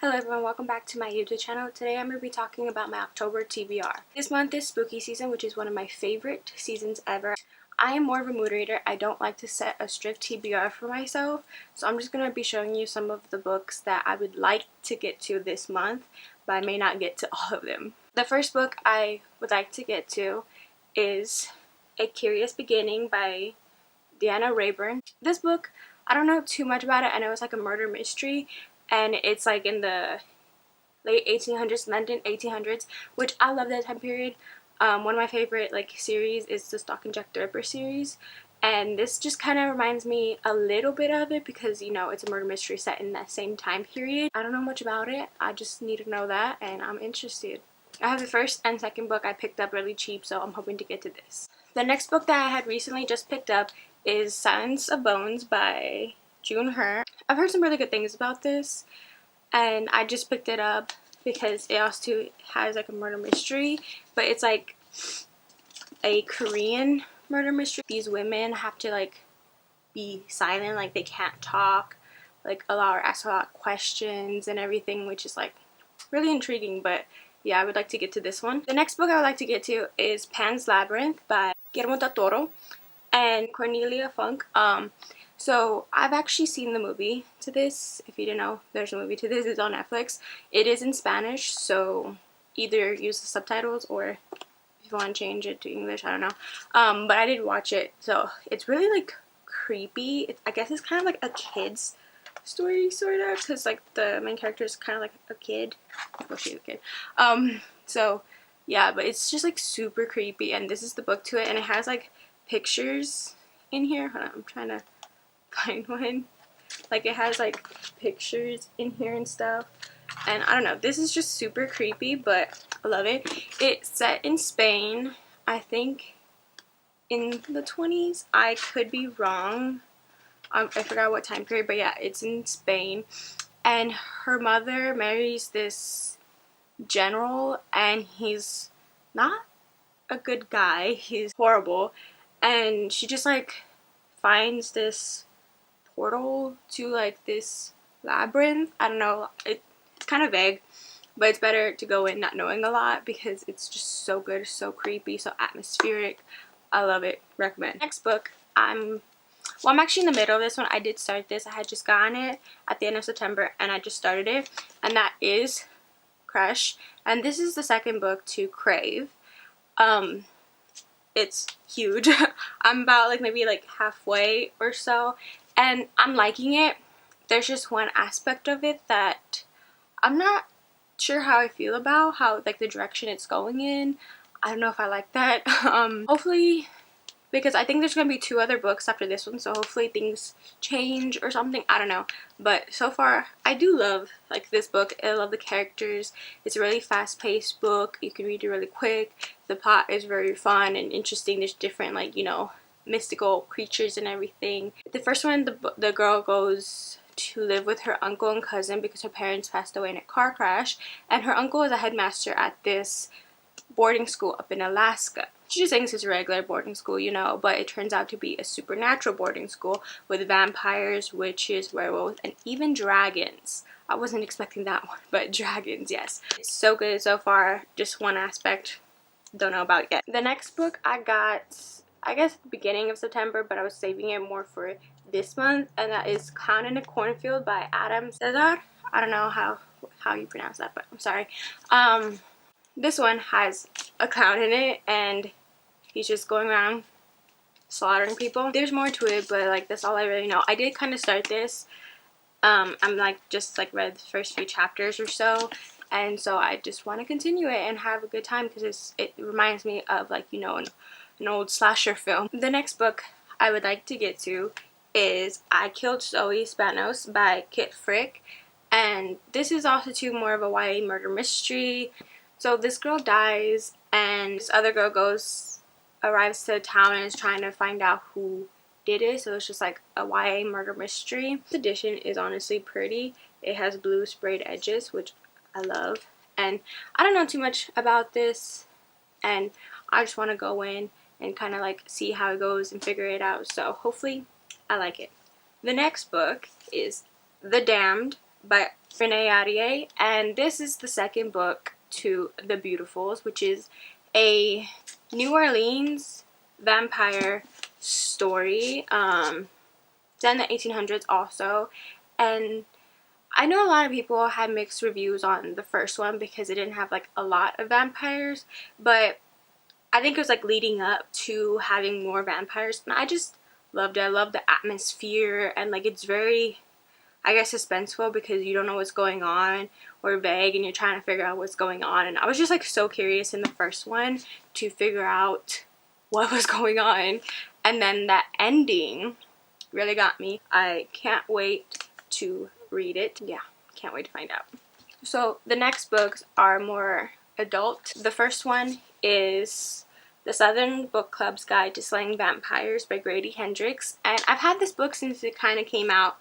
Hello everyone, welcome back to my YouTube channel. Today I'm going to be talking about my October TBR. This month is spooky season, which is one of my favorite seasons ever. I am more of a mood reader. I don't like to set a strict TBR for myself, so I'm just going to be showing you some of the books that I would like to get to this month, but I may not get to all of them. The first book I would like to get to is A Curious Beginning by Deanna Rayburn. This book, I don't know too much about it. I know it's like a murder mystery, and it's like in the late 1800s, London 1800s, which I love that time period. One of my favorite series is the Stalking Jack the Ripper series, and this just kind of reminds me a little bit of it because, you know, it's a murder mystery set in that same time period. I don't know much about it. I just need to know that, and I'm interested. I have the first and second book I picked up really cheap, so I'm hoping to get to this. The next book that I had recently just picked up is Silence of Bones by June Her. I've heard some really good things about this, and I just picked it up because it also has like a murder mystery, but it's like a Korean murder mystery. These women have to be silent, like they can't talk, ask a lot of questions and everything, which is really intriguing. But yeah, I would like to get to this one. The next book I would like to get to is Pan's Labyrinth by Guillermo del Toro and Cornelia Funk. So I've actually seen the movie to this. If you didn't know, there's a movie to this. It's on Netflix. It is in Spanish, so either use the subtitles or if you want to change it to English, I don't know. But I did watch it, so it's really creepy. I guess it's kind of like a kid's story, sort of, because the main character is kind of like a kid. Well, she's a kid. So yeah, but it's just super creepy, and this is the book to it, and it has pictures in here. Hold on, I'm trying to find one. It has pictures in here and stuff, and I don't know, this is just super creepy, but I love it. It's set in Spain, I think in the 20s. I could be wrong. I forgot what time period, but yeah, it's in Spain, and her mother marries this general, and he's not a good guy. He's horrible, and she just finds this portal to this labyrinth. I don't know, it's kind of vague, but it's better to go in not knowing a lot because it's just so good, so creepy, so atmospheric. I love it. Recommend. Next book, I'm actually in the middle of this one. I did start this. I had just gotten it at the end of September, and I just started it, and that is Crush, and this is the second book to Crave. It's huge. I'm about maybe halfway or so, and I'm liking it. There's just one aspect of it that I'm not sure how I feel about, how the direction it's going in. I don't know if I like that. Hopefully, because I think there's gonna be 2 other books after this one, so hopefully things change or something. I don't know, but so far I do love this book. I love the characters. It's a really fast-paced book. You can read it really quick. The plot is very fun and interesting. There's different you know, mystical creatures and everything. The first one, the girl goes to live with her uncle and cousin because her parents passed away in a car crash, and her uncle is a headmaster at this boarding school up in Alaska. She just thinks it's a regular boarding school, you know, but it turns out to be a supernatural boarding school with vampires, witches, werewolves, and even dragons. I wasn't expecting that one, but dragons, yes. It's so good so far. Just one aspect, don't know about yet. The next book I got, I guess, at the beginning of September, but I was saving it more for this month, and that is Clown in a Cornfield by Adam Cesar. I don't know how you pronounce that, but I'm sorry. This one has a clown in it, and he's just going around slaughtering people. There's more to it, but that's all I really know. I did kind of start this. I'm just read the first few chapters or so, and so I just want to continue it and have a good time because it reminds me of you know, an old slasher film. The next book I would like to get to is I Killed Zoe Spanos by Kit Frick, and this is also more of a YA murder mystery. So this girl dies, and this other girl arrives to town and is trying to find out who did it. So it's just a YA murder mystery. This edition is honestly pretty. It has blue sprayed edges, which I love. And I don't know too much about this, and I just want to go in and kind of see how it goes and figure it out. So hopefully I like it. The next book is The Damned by Renee Adier, and this is the second book to The Beautifuls, which is a New Orleans vampire story. It's in the 1800s also, and I know a lot of people had mixed reviews on the first one because it didn't have like a lot of vampires, but I think it was like leading up to having more vampires, and I just loved it. I love the atmosphere, and like it's very, I guess, suspenseful because you don't know what's going on, or vague, and you're trying to figure out what's going on. And I was just like so curious in the first one to figure out what was going on, and then that ending really got me. I can't wait to read it. Yeah, can't wait to find out. So the next books are more adult. The first one is The Southern Book Club's Guide to Slaying Vampires by Grady Hendrix, and I've had this book since it kind of came out,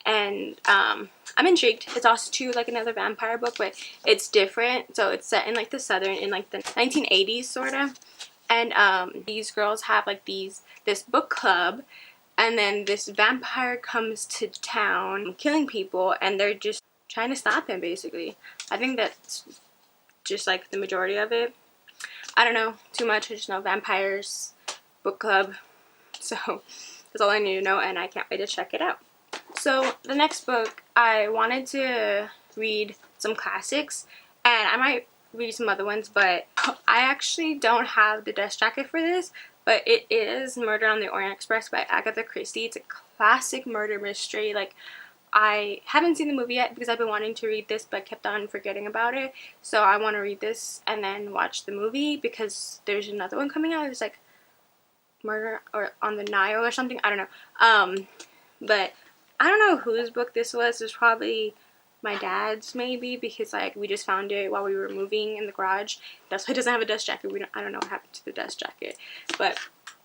and I'm intrigued. It's also too like another vampire book, but it's different. So it's set in like the southern, in like the 1980s sort of, and these girls have like this book club, and then this vampire comes to town killing people, and they're just trying to stop him basically. I think that's just like the majority of it. I don't know too much. I just know vampires, book club, so that's all I need to know, and I can't wait to check it out. So the next book, I wanted to read some classics, and I might read some other ones, but I actually don't have the desk jacket for this, but it is Murder on the Orient Express by Agatha Christie. It's a classic murder mystery. Like, I haven't seen the movie yet because I've been wanting to read this but kept on forgetting about it, so I want to read this and then watch the movie because there's another one coming out. It's like Murder or on the Nile or something. I don't know. But I don't know whose book this was. It was probably my dad's maybe, because like we just found it while we were moving in the garage. That's why it doesn't have a dust jacket. I don't know what happened to the dust jacket. But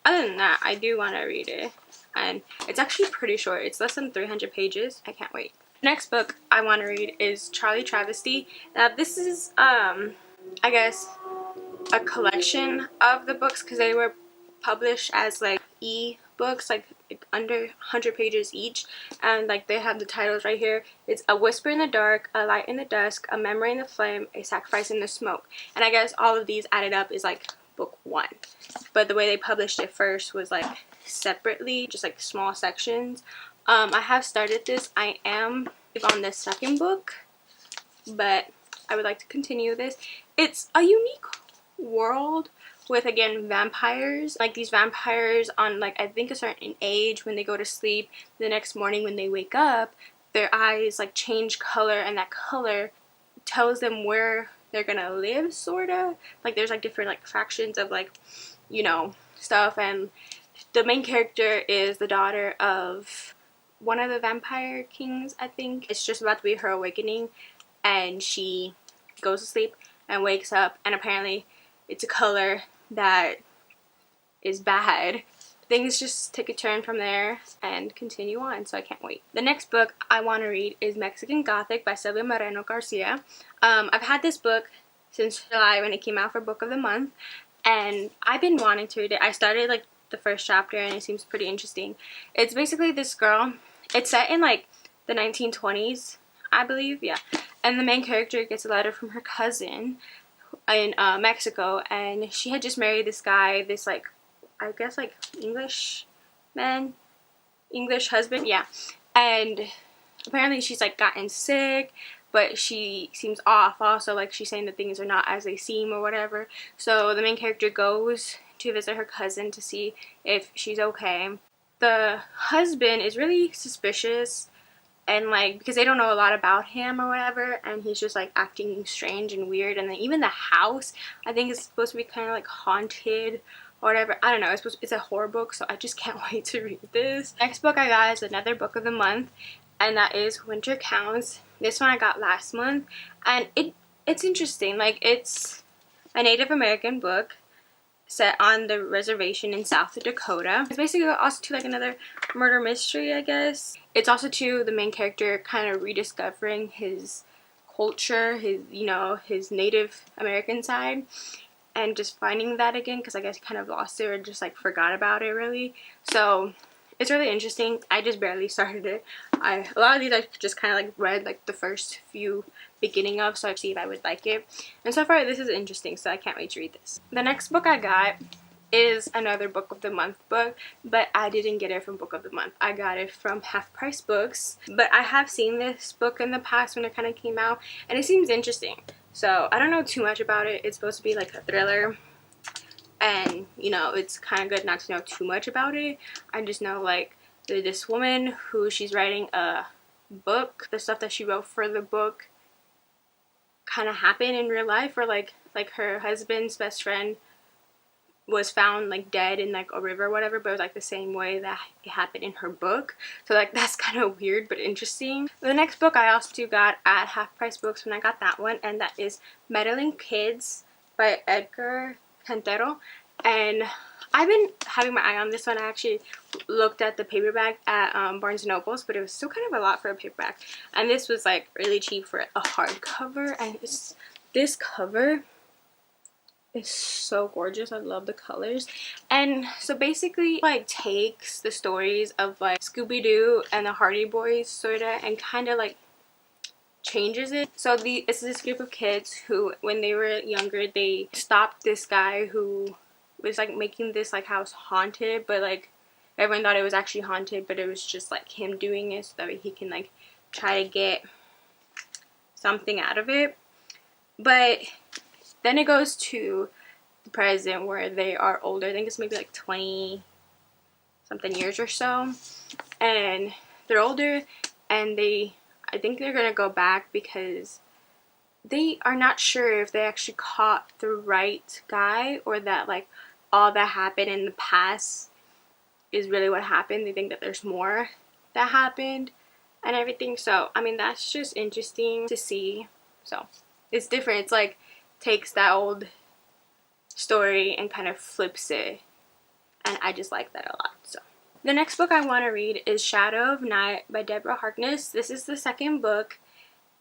other than that, I do want to read it. And it's actually pretty short. It's less than 300 pages. I can't wait. The next book I want to read is Charlie Travesty. Now this is, I guess, a collection of the books because they were published as like e-books, like under 100 pages each, and like they have the titles right here. It's A Whisper in the Dark, A Light in the Dusk, A Memory in the Flame, A Sacrifice in the Smoke. And I guess all of these added up is like book one, but the way they published it first was like separately, just like small sections. I have started this. I am on the second book, but I would like to continue this. It's a unique world with, again, vampires. Like these vampires on like I think a certain age, when they go to sleep, the next morning when they wake up, their eyes like change color, and that color tells them where they're gonna live, sort of. Like there's like different like fractions of like, you know, stuff, and the main character is the daughter of one of the vampire kings, I think. It's just about to be her awakening, and she goes to sleep and wakes up, and apparently it's a color that is bad. Things just take a turn from there and continue on, so I can't wait. The next book I want to read is Mexican Gothic by Sylvia Moreno Garcia. I've had this book since July when it came out for Book of the Month, and I've been wanting to read it. I started like the first chapter and it seems pretty interesting. It's basically this girl. It's set in like the 1920s, I believe, yeah. And the main character gets a letter from her cousin in Mexico, and she had just married this guy, this like, I guess like English man, English husband, yeah. And apparently she's like gotten sick, but she seems off also, like she's saying that things are not as they seem or whatever. So the main character goes to visit her cousin to see if she's okay. The husband is really suspicious, and like because they don't know a lot about him or whatever, and he's just like acting strange and weird. And then even the house, I think, is supposed to be kind of like haunted or whatever. I don't know. It's a horror book, so I just can't wait to read this. Next book I got is another Book of the Month, and that is Winter Counts. This one I got last month, and it's interesting. Like it's a Native American book set on the reservation in South Dakota. It's basically also to like another murder mystery, I guess. It's also to the main character kind of rediscovering his culture, his, you know, his Native American side, and just finding that again, because I guess he kind of lost it or just like forgot about it really. So It's really interesting. I just barely started it. A lot of these I just kind of like read like the first few beginning of, so I see if I would like it. And so far this is interesting, so I can't wait to read this. The next book I got is another book of the month book, but I didn't get it from book of the month. I got it from Half Price Books, but I have seen this book in the past when it kind of came out, and it seems interesting. So I don't know too much about it. It's supposed to be like a thriller, and you know, it's kind of good not to know too much about it. I just know like this woman who she's writing a book. The stuff that she wrote for the book kind of happened in real life, or like her husband's best friend was found like dead in like a river or whatever, but it was like the same way that it happened in her book. So like that's kind of weird but interesting. The next book I also got at Half Price Books when I got that one, and that is Meddling Kids by Edgar Cantero. And I've been having my eye on this one. I actually looked at the paperback at Barnes & Noble's, but it was still kind of a lot for a paperback, and this was like really cheap for a hardcover. And this cover is so gorgeous. I love the colors. And so basically like takes the stories of like Scooby-Doo and the Hardy Boys sorta, and kind of like changes it. So it's this group of kids who, when they were younger, they stopped this guy who was like making this like house haunted, but like everyone thought it was actually haunted, but it was just like him doing it so that he can like try to get something out of it. But then it goes to the present where they are older. I think it's maybe like 20 something years or so, and they're older, and I think they're gonna go back because they are not sure if they actually caught the right guy, or that like all that happened in the past is really what happened. They think that there's more that happened and everything. So I mean, that's just interesting to see. So it's different. It's like takes that old story and kind of flips it, and I just like that a lot. So the next book I want to read is Shadow of Night by Deborah Harkness. This is the second book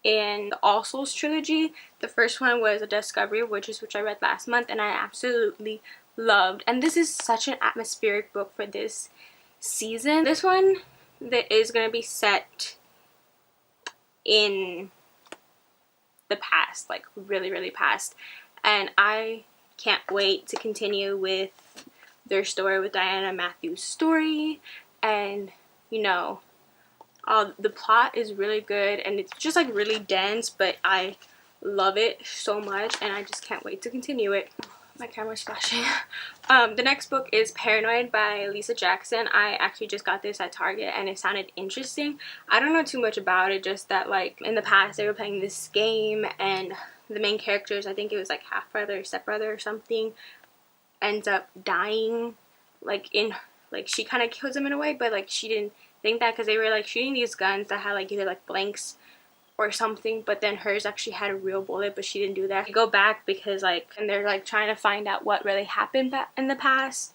in the All Souls trilogy. The first one was A Discovery of Witches, which I read last month, and I absolutely loved. And this is such an atmospheric book for this season. This one that is going to be set in the past, like really past, and I can't wait to continue with their story, with Diana Matthews' story. And you know, the plot is really good, and it's just like really dense, but I love it so much, and I just can't wait to continue it. My camera's flashing. The next book is Paranoid by Lisa Jackson. I actually just got this at Target, and it sounded interesting. I don't know too much about it, just that like in the past they were playing this game, and the main characters, I think it was like half brother or stepbrother or something, ends up dying. Like she kind of kills him in a way, but like she didn't think that, because they were like shooting these guns that had like either like blanks or something, but then hers actually had a real bullet, but she didn't do that. They go back because like, and they're like trying to find out what really happened back in the past.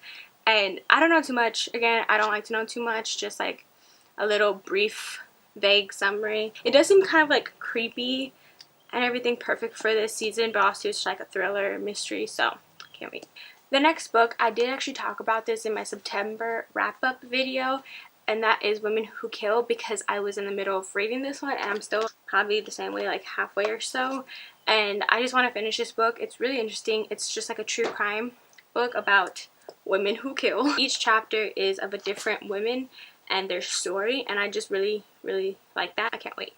And I don't know too much. Again, I don't like to know too much, just like a little brief vague summary. It does seem kind of like creepy and everything, perfect for this season, but also it's like a thriller mystery, so can't wait. The next book, I did actually talk about this in my September wrap-up video, and that is Women Who Kill, because I was in the middle of reading this one, and I'm still probably the same way, like halfway or so, and I just want to finish this book. It's really interesting. It's just like a true crime book about women who kill. Each chapter is of a different woman and their story, and I just really like that. I can't wait.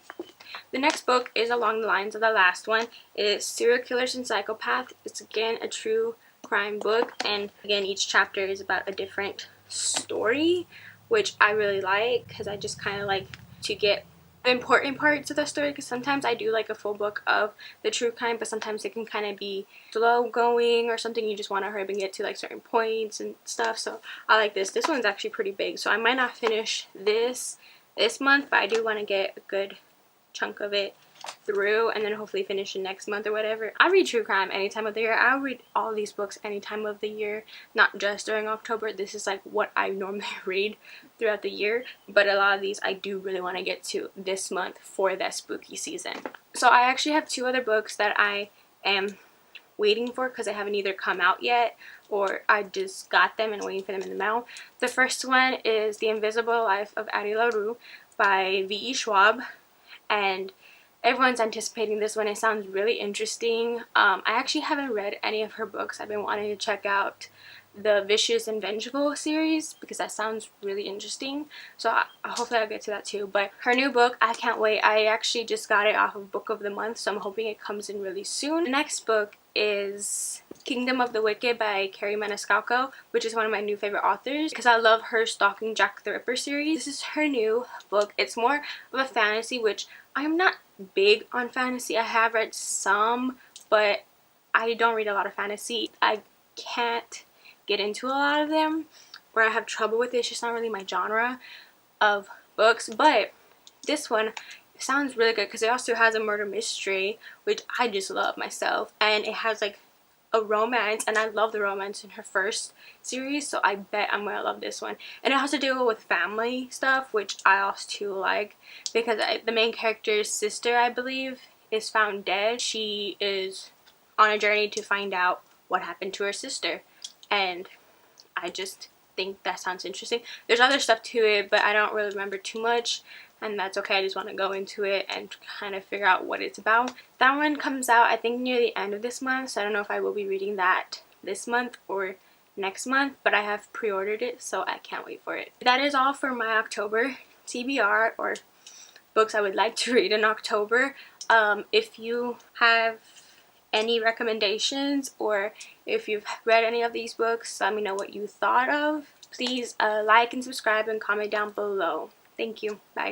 The next book is along the lines of the last one. It is Serial Killers and Psychopaths. It's again a true crime book, and again each chapter is about a different story, which I really like, because I just kind of like to get the important parts of the story, because sometimes I do like a full book of the true crime, but sometimes it can kind of be slow going or something. You just want to hurry up and get to like certain points and stuff. So I like this. This one's actually pretty big, so I might not finish this month, but I do want to get a good chunk of it through, and then hopefully finish it next month or whatever. I read true crime any time of the year. I'll read all these books any time of the year, not just during October. This is like what I normally read throughout the year, but a lot of these I do really want to get to this month for that spooky season. So I actually have two other books that I am waiting for because they haven't either come out yet or I just got them and waiting for them in the mail. The first one is The Invisible Life of Addie LaRue by V.E. Schwab, and everyone's anticipating this one. It sounds really interesting. I actually haven't read any of her books. I've been wanting to check out the Vicious and Vengeful series because that sounds really interesting, so hopefully I'll get to that too. But her new book, I can't wait. I actually just got it off of Book of the Month, so I'm hoping it comes in really soon. The next book is Kingdom of the Wicked by Carrie Maniscalco, which is one of my new favorite authors because I love her Stalking Jack the Ripper series. This is her new book. It's more of a fantasy, which I'm not big on fantasy. I have read some, but I don't read a lot of fantasy. I can't get into a lot of them, where I have trouble with it. It's just not really my genre of books. But this one sounds really good because it also has a murder mystery, which I just love myself, and it has like a romance, and I love the romance in her first series, so I bet I'm gonna love this one. And it has to deal with family stuff, which I also too like, because the main character's sister, I believe, is found dead. She is on a journey to find out what happened to her sister, and I just think that sounds interesting. There's other stuff to it, but I don't really remember too much, and that's okay. I just want to go into it and kind of figure out what it's about. That one comes out, I think, near the end of this month, so I don't know if I will be reading that this month or next month, but I have pre-ordered it, so I can't wait for it. That is all for my October TBR, or books I would like to read in October. If you have any recommendations, or if you've read any of these books, let me know what you thought of. Please like and subscribe and comment down below. Thank you. Bye.